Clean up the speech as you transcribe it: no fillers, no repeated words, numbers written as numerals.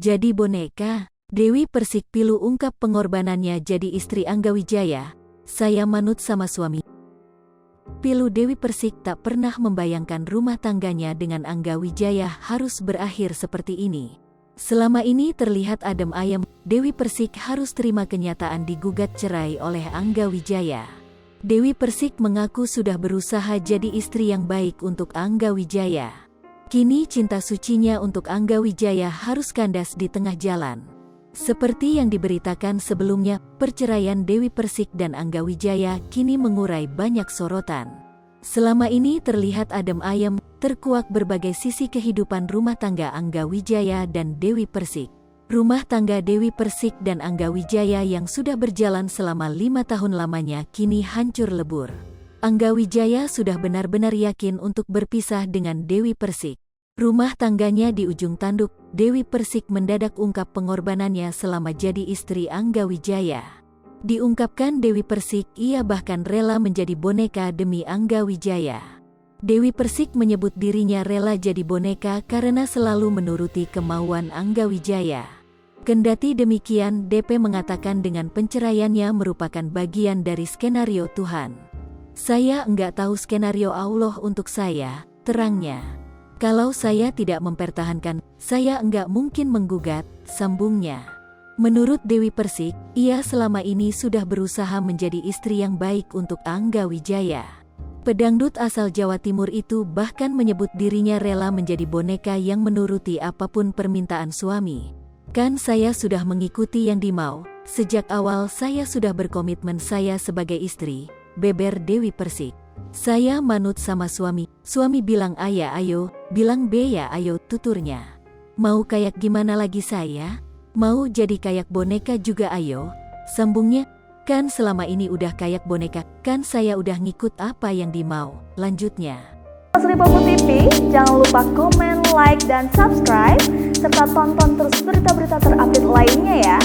Jadi boneka? Dewi Persik pilu ungkap pengorbanannya jadi istri Angga Wijaya. Saya manut sama suami. Pilu Dewi Persik tak pernah membayangkan rumah tangganya dengan Angga Wijaya harus berakhir seperti ini. Selama ini terlihat adem ayem, Dewi Persik harus terima kenyataan digugat cerai oleh Angga Wijaya. Dewi Persik mengaku sudah berusaha jadi istri yang baik untuk Angga Wijaya. Kini cinta sucinya untuk Angga Wijaya harus kandas di tengah jalan. Seperti yang diberitakan sebelumnya, perceraian Dewi Persik dan Angga Wijaya kini mengurai banyak sorotan. Selama ini terlihat adem ayem, terkuak berbagai sisi kehidupan rumah tangga Angga Wijaya dan Dewi Persik. Rumah tangga Dewi Persik dan Angga Wijaya yang sudah berjalan selama 5 tahun lamanya kini hancur lebur. Angga Wijaya sudah benar-benar yakin untuk berpisah dengan Dewi Persik. Rumah tangganya di ujung tanduk, Dewi Persik mendadak ungkap pengorbanannya selama jadi istri Angga Wijaya. Diungkapkan Dewi Persik, ia bahkan rela menjadi boneka demi Angga Wijaya. Dewi Persik menyebut dirinya rela jadi boneka karena selalu menuruti kemauan Angga Wijaya. Kendati demikian, DP mengatakan dengan penceraiannya merupakan bagian dari skenario Tuhan. Saya enggak tahu skenario Allah untuk saya, terangnya. Kalau saya tidak mempertahankan, saya enggak mungkin menggugat, sambungnya. Menurut Dewi Persik, ia selama ini sudah berusaha menjadi istri yang baik untuk Angga Wijaya. Pedangdut asal Jawa Timur itu bahkan menyebut dirinya rela menjadi boneka yang menuruti apapun permintaan suami. Kan saya sudah mengikuti yang dimau, sejak awal saya sudah berkomitmen saya sebagai istri, beber Dewi Persik. Saya manut sama suami bilang A ya ayo, bilang B ya ayo, tuturnya. Mau kayak gimana lagi saya? Mau jadi kayak boneka juga ayo, sambungnya. Kan selama ini udah kayak boneka, kan saya udah ngikut apa yang dimau, lanjutnya. Sri Popo TV, jangan lupa komen, like, dan subscribe, serta tonton terus berita-berita terupdate lainnya ya.